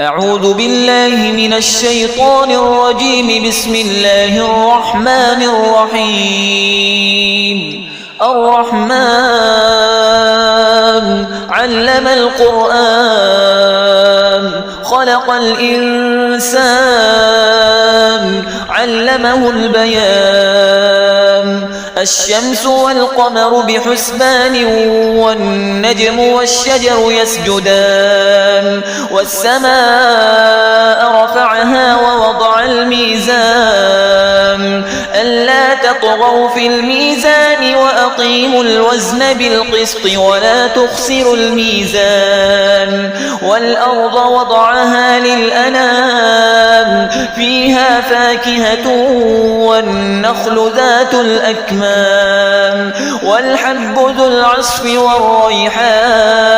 أعوذ بالله من الشيطان الرجيم. بسم الله الرحمن الرحيم. الرحمن علم القرآن خلق الإنسان علمه البيان. الشمس والقمر بحسبان والنجم والشجر يسجدان. والسماء رفعها ووضع الميزان ألا تطغوا في الميزان وأقيموا الوزن بالقسط ولا تخسروا الميزان. والأرض وضعها للأنام فيها فاكهة والنخل ذات الأكمام والحب ذو العصف والريحان.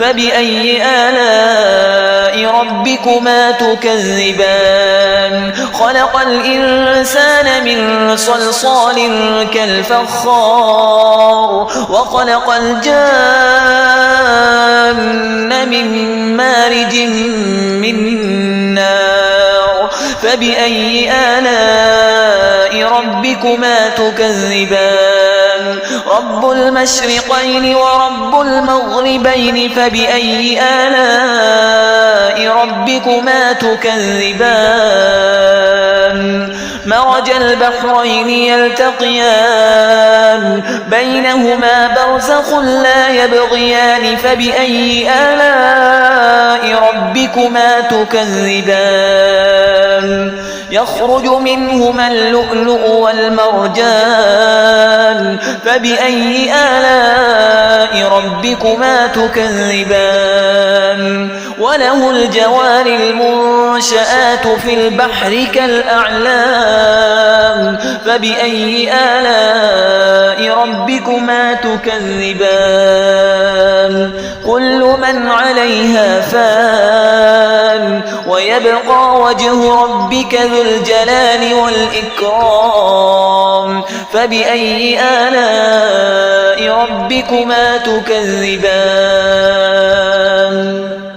فبأي آلاء ربكما تكذبان؟ خلق الإنسان من صلصال كالفخار وخلق الجان من مارج من نار. فبأي آلاء ربكما تكذبان؟ رب المشرقين ورب المغربين. فبأي آلاء ربكما تكذبان؟ مرج البحرين يلتقيان بينهما برزخ لا يبغيان. فبأي آلاء ربكما تكذبان؟ يخرج منهما اللؤلؤ والمرجان. فبأي آلاء ربكما تكذبان؟ وله الجوار المنشآت في البحر كالأعلام. فبأي آلاء ربكما تكذبان؟ كل من عليها فان ويبقى وجه ربك ذو الجلال والإكرام. فبأي آلاء ربكما تكذبان؟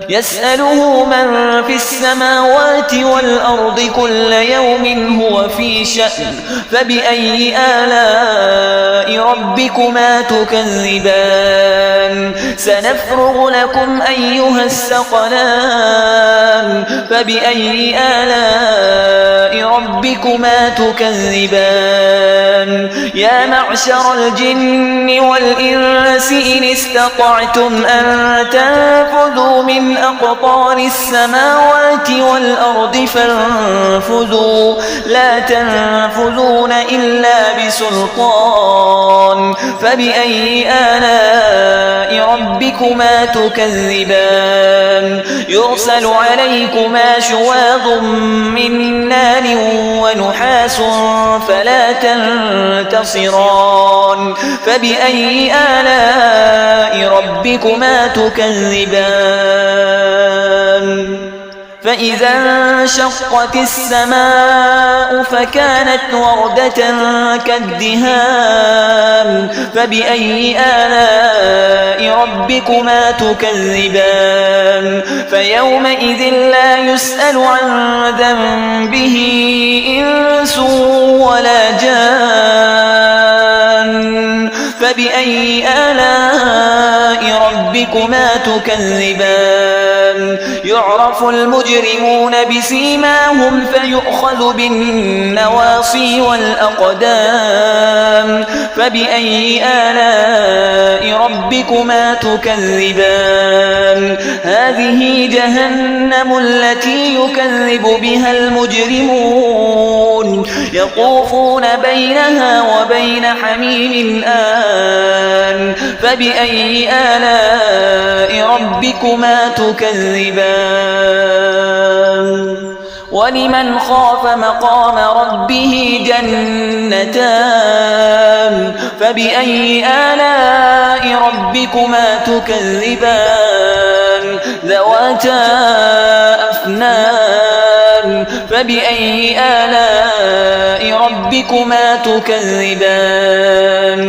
يسأله من في السماوات والأرض كل يوم هو في شأن. فبأي آلاء ربكما تكذبان؟ سنفرغ لكم أيها الثقلان. فبأي آلاء ربكما تكذبان؟ يا معشر الجن والإنس إن استطعتم أن تنفذوا من أقطار السماوات والأرض فانفذوا لا تنفذون إلا بسلطان. فبأي آلاء ربكما تكذبان؟ يرسل عليكما شواظ من نار ونحاس فلا تنتصران. فبأي آلاء ربكما تكذبان؟ فإذا انشقت السماء فكانت وردة كالدهان. فبأي آلاء ربكما تكذبان؟ فيومئذ لا يسأل عن ذنبه إنس ولا جان. فبأي آلاء ربكما تكذبان؟ يعرف المجرمون بسيماهم فيؤخذ بالنواصي والأقدام. فبأي آلاء ربكما تكذبان؟ هذه جهنم التي يكذب بها المجرمون يطوفون بينها وبين حميم آن. فبأي آلاء ربكما تكذبان؟ ولمن خاف مقام ربه جنتان. فبأي آلاء ربكما تكذبان؟ ذواتا أفنان. فبأي آلاء ربكما تكذبان؟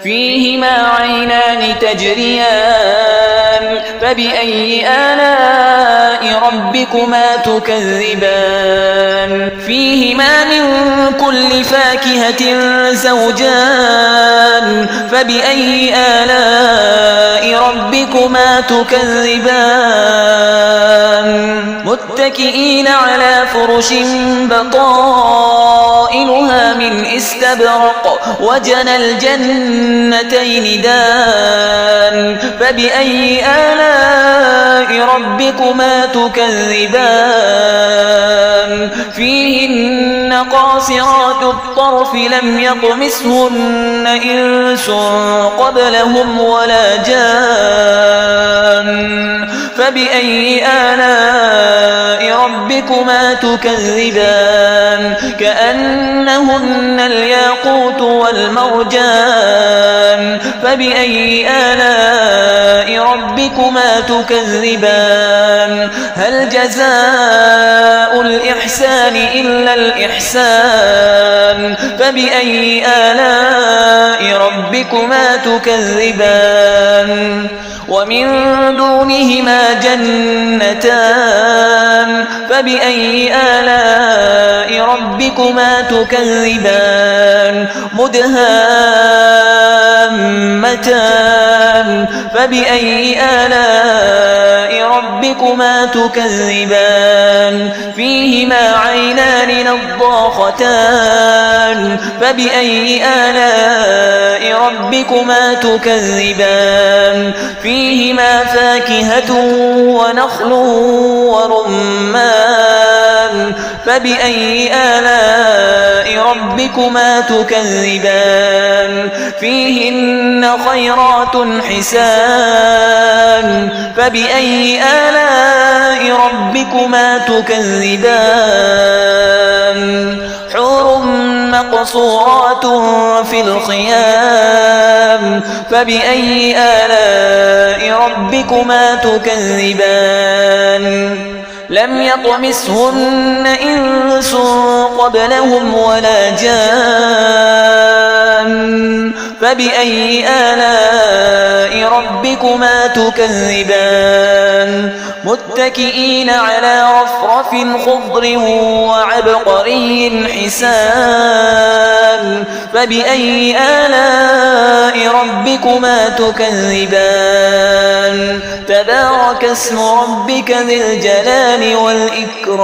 فيهما عينان تجريان فبأي آلاء ربكما تكذبان فيهما من كل فاكهة زوجان فبأي آلاء ربكما تكذبان متكئين على فرش بطائنها من استبرق وجنى الجنتين دان فبأي آلاء ربكما تكذبان فيهن قاصرات الطرف لم يطمثهن إنس قبلهم ولا جان فبأي آلاء ربكما تكذبان كأنهن الياقوت والمرجان فبأي آلاء ربكما تكذبان هل جزاء الإحسان إلا الإحسان فبأي آلاء ربكما تكذبان ومن دونهما جنتان فبأي آلاء ربكما تكذبان مدهامتان فبأي آلاء ربكما تكذبان فيهما عينان نضاختان فبأي آلاء ربكما تكذبان فيهما فاكهة ونخل ورمان فبأي آلاء ربكما تكذبان فيهن خيرات حسان فبأي آلاء ربكما تكذبان حور مقصورات في الخيام فبأي آلاء ربكما تكذبان لم يطمثهن إنس قبلهم ولا جان فبأي آلاء ربكما تكذبان متكئين على رفرف خضر وعبقري حسان فبأي آلاء ربكما تكذبان تبارك اسم ربك ذي الجلال والإكرام